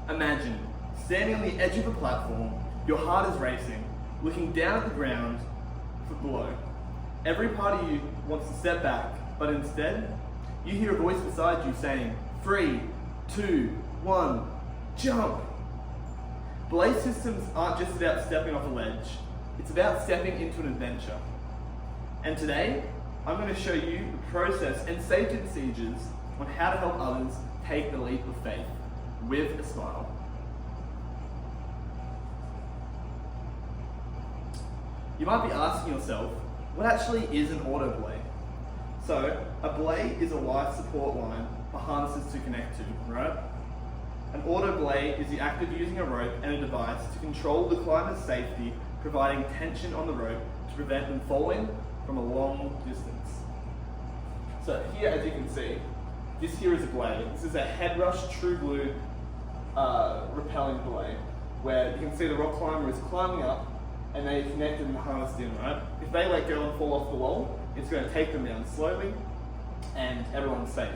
Imagine standing on the edge of a platform, your heart is racing, looking down at the ground for below. Every part of you wants to step back, but instead, you hear a voice beside you saying, 3, 2, 1, jump! Belay systems aren't just about stepping off a ledge, it's about stepping into an adventure. And today, I'm going to show you the process and safety procedures on how to help others take the leap of faith with a smile. You might be asking yourself, what actually is an auto belay? So, a belay is a life support line for harnesses to connect to, right? An auto belay is the act of using a rope and a device to control the climber's safety, providing tension on the rope to prevent them falling from a long distance. So here, as you can see, this here is a belay. This is a head rush true blue rappelling belay, where you can see the rock climber is climbing up and they're connected and harnessed in, right? If they let go and fall off the wall, it's going to take them down slowly and everyone's safe.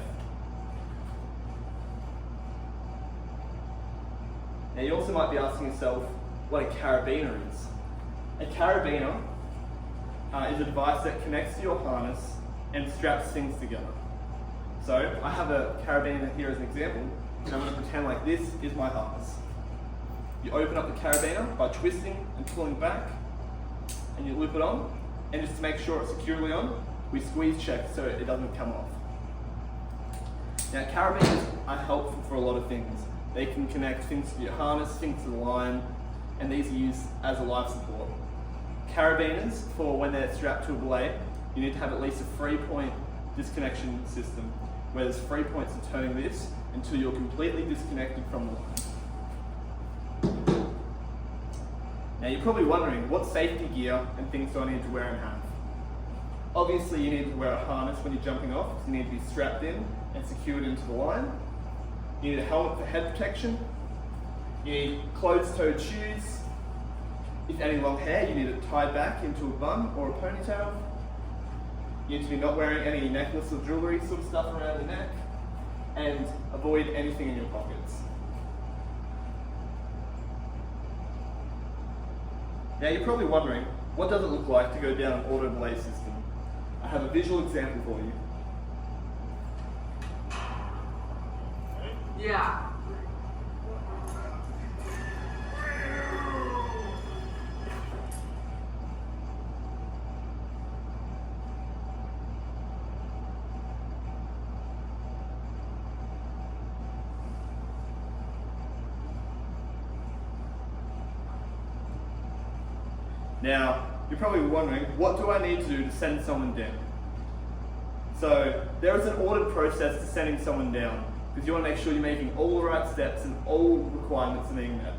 Now you also might be asking yourself what a carabiner is. A carabiner is a device that connects to your harness and straps things together. So I have a carabiner here as an example, and I'm going to pretend like this is my harness. You open up the carabiner by twisting and pulling back, and you loop it on, and just to make sure it's securely on, we squeeze check so it doesn't come off. Now carabiners are helpful for a lot of things. They can connect things to your harness, things to the line, and these are used as a life support. Carabiners, for when they're strapped to a belay, you need to have at least a 3-point disconnection system, where there's 3 points of turning this until you're completely disconnected from the line. Now you're probably wondering, what safety gear and things do I need to wear and have? Obviously you need to wear a harness when you're jumping off, because you need to be strapped in and secured into the line. You need a helmet for head protection. You need closed-toed shoes. If any long hair, you need it tied back into a bun or a ponytail. You need to be not wearing any necklace or jewellery sort of stuff around the neck, and avoid anything in your pockets. Now you're probably wondering, what does it look like to go down an auto belay system? I have a visual example for you. Yeah. Now, you're probably wondering, what do I need to do to send someone down? So, there is an ordered process to sending someone down, because you want to make sure you're making all the right steps and all requirements are being met.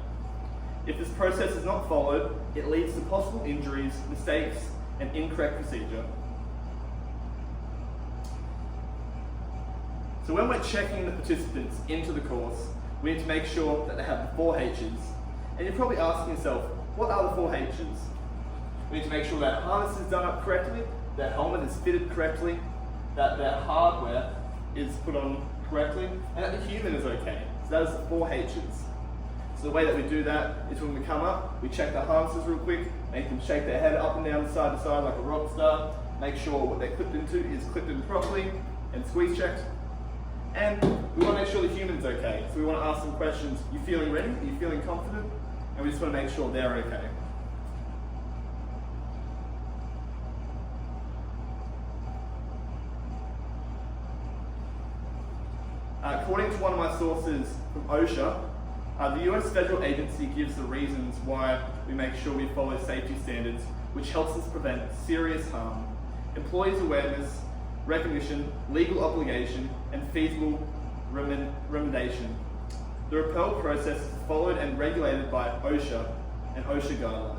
If this process is not followed, it leads to possible injuries, mistakes, and incorrect procedure. So when we're checking the participants into the course, we need to make sure that they have the 4 H's. And you're probably asking yourself, what are the 4 H's? We need to make sure that harness is done up correctly, that helmet is fitted correctly, that their hardware is put on correctly, and that the human is okay. So that is the 4 H's. So the way that we do that is when we come up, we check the harnesses real quick, make them shake their head up and down, side to side like a rock star, make sure what they're clipped into is clipped in properly and squeeze checked. And we want to make sure the human's okay. So we want to ask them questions, you feeling ready? Are you feeling confident? And we just want to make sure they're okay. According to one of my sources from OSHA, the US federal agency gives the reasons why we make sure we follow safety standards, which helps us prevent serious harm, employees' awareness, recognition, legal obligation, and feasible remediation. The rappel process is followed and regulated by OSHA and OSHA guidelines.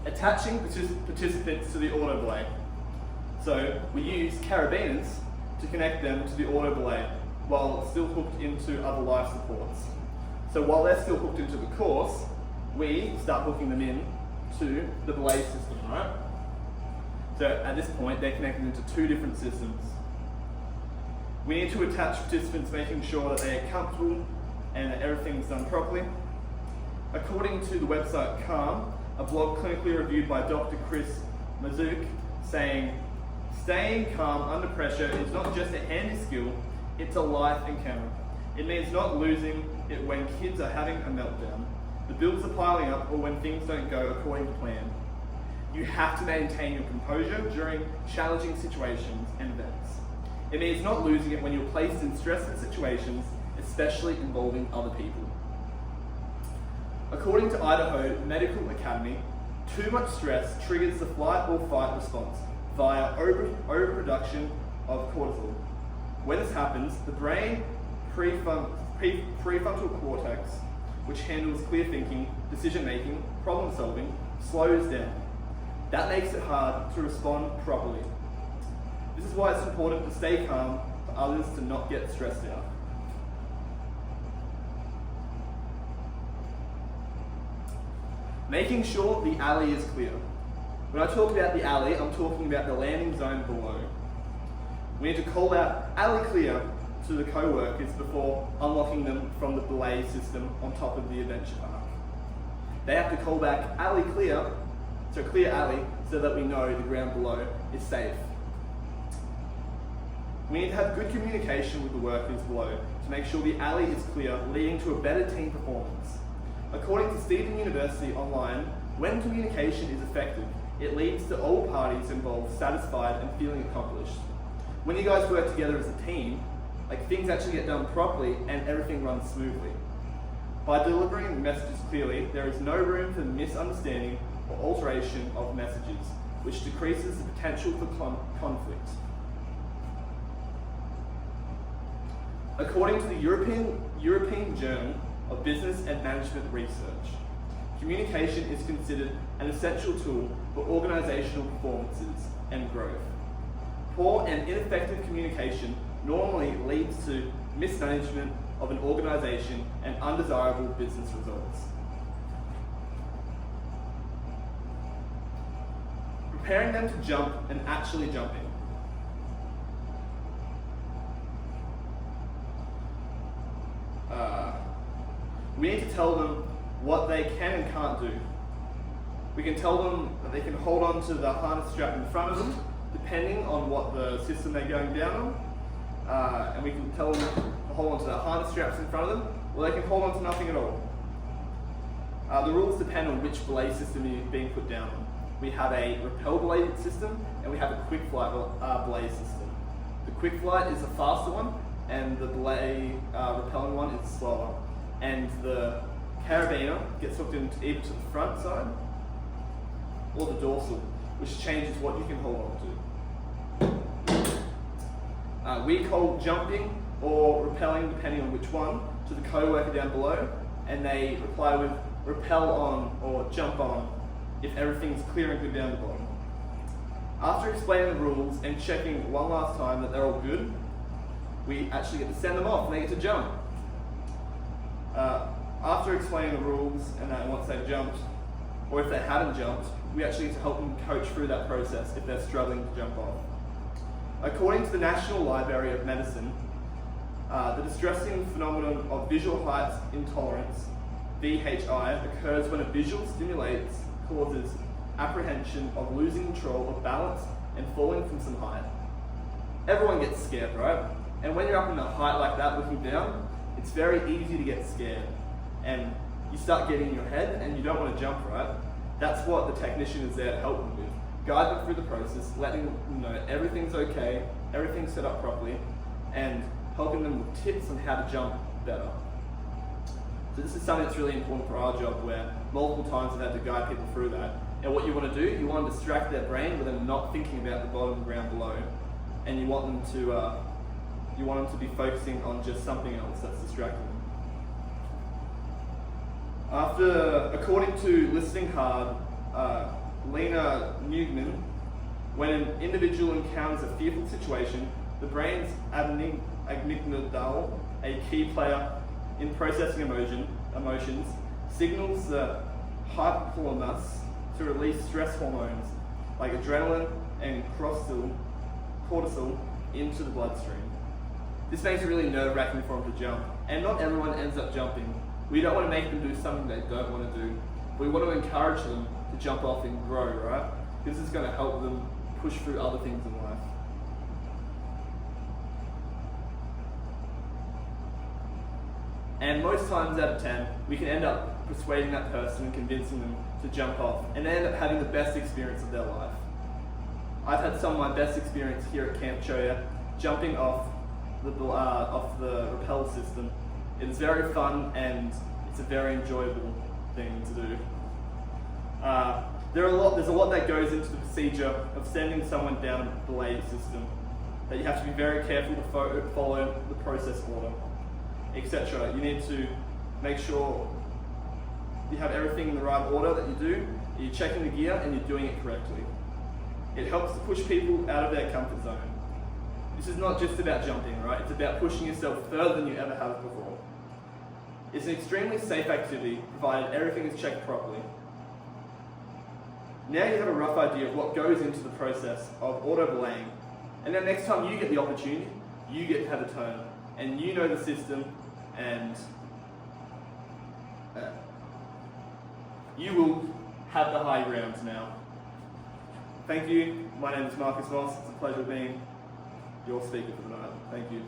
Attaching participants to the auto belay. So we use carabiners to connect them to the auto belay while still hooked into other life supports. So while they're still hooked into the course, we start hooking them in to the belay system, right? So at this point, they're connected into 2 different systems. We need to attach participants, making sure that they are comfortable and that everything's done properly. According to the website Calm, a blog clinically reviewed by Dr. Chris Mazook, saying, "Staying calm under pressure is not just a handy skill, it's a life encounter. It means not losing it when kids are having a meltdown, the bills are piling up, or when things don't go according to plan. You have to maintain your composure during challenging situations and events. It means not losing it when you're placed in stressful situations, especially involving other people." According to Idaho Medical Academy, too much stress triggers the flight or fight response via overproduction of cortisol. When this happens, the brain prefrontal cortex, which handles clear thinking, decision making, problem solving, slows down. That makes it hard to respond properly. This is why it's important to stay calm for others to not get stressed out. Making sure the alley is clear. When I talk about the alley, I'm talking about the landing zone below. We need to call out alley clear to the co-workers before unlocking them from the belay system on top of the adventure park. They have to call back alley clear, so clear alley, so that we know the ground below is safe. We need to have good communication with the workers below to make sure the alley is clear, leading to a better team performance. According to Stephen University Online, when communication is effective, it leads to all parties involved satisfied and feeling accomplished. When you guys work together as a team, things actually get done properly and everything runs smoothly. By delivering messages clearly, there is no room for misunderstanding or alteration of messages, which decreases the potential for conflict. According to the European Journal of Business and Management Research, communication is considered an essential tool for organizational performances and growth. Poor and ineffective communication normally leads to mismanagement of an organization and undesirable business results. Preparing them to jump and actually jumping. We need to tell them what they can and can't do. We can tell them that they can hold on to the harness strap in front of them, depending on what the system they're going down on. And we can tell them to hold on to the harness straps in front of them, or they can hold on to nothing at all. The rules depend on which belay system you're being put down on. We have a rappel belay system, and we have a quick flight belay system. The quick flight is the faster one, and the belay rappelling one is slower. And the carabiner gets hooked into either to the front side or the dorsal, which changes what you can hold on to. We call jumping or rappelling, depending on which one, to the co-worker down below, and they reply with rappel on or jump on if everything's clear and good down the bottom. After explaining the rules and checking one last time that they're all good, we actually get to send them off and they get to jump. After explaining the rules and once they've jumped, or if they hadn't jumped, we actually get to help them coach through that process if they're struggling to jump off. According to the National Library of Medicine, the distressing phenomenon of visual height intolerance, VHI, occurs when a visual stimulates causes apprehension of losing control of balance and falling from some height. Everyone gets scared, right? And when you're up in a height like that looking down, it's very easy to get scared. And you start getting in your head and you don't want to jump, right? That's what the technician is there to help them with. Guide them through the process, letting them know everything's okay, everything's set up properly, and helping them with tips on how to jump better. So this is something that's really important for our job, where multiple times I've had to guide people through that. And what you want to do, you want to distract their brain with them not thinking about the bottom ground below, and you want them to be focusing on just something else that's distracting them. According to Listening Hard, Lena Newman, when an individual encounters a fearful situation, the brain's amygdala, a key player in processing emotions, signals the hypothalamus to release stress hormones like adrenaline and cortisol into the bloodstream. This makes it really nerve-wracking for them to jump. And not everyone ends up jumping. We don't want to make them do something they don't want to do. We want to encourage them to jump off and grow, right? This is going to help them push through other things in life. And most times out of 10, we can end up persuading that person and convincing them to jump off, and they end up having the best experience of their life. I've had some of my best experience here at Camp Choya, jumping off the rappel system. It's very fun and it's a very enjoyable thing to do. There's a lot that goes into the procedure of sending someone down a belay system, that you have to be very careful to follow the process order, etc. You need to make sure you have everything in the right order that you do, you're checking the gear and you're doing it correctly. It helps to push people out of their comfort zone. This is not just about jumping, right? It's about pushing yourself further than you ever have before. It's an extremely safe activity, provided everything is checked properly. Now you have a rough idea of what goes into the process of auto-belaying, and then next time you get the opportunity, you get to have a turn, and you know the system, and you will have the high grounds now. Thank you. My name is Marcus Moss. It's a pleasure being your speaker for the night. Thank you.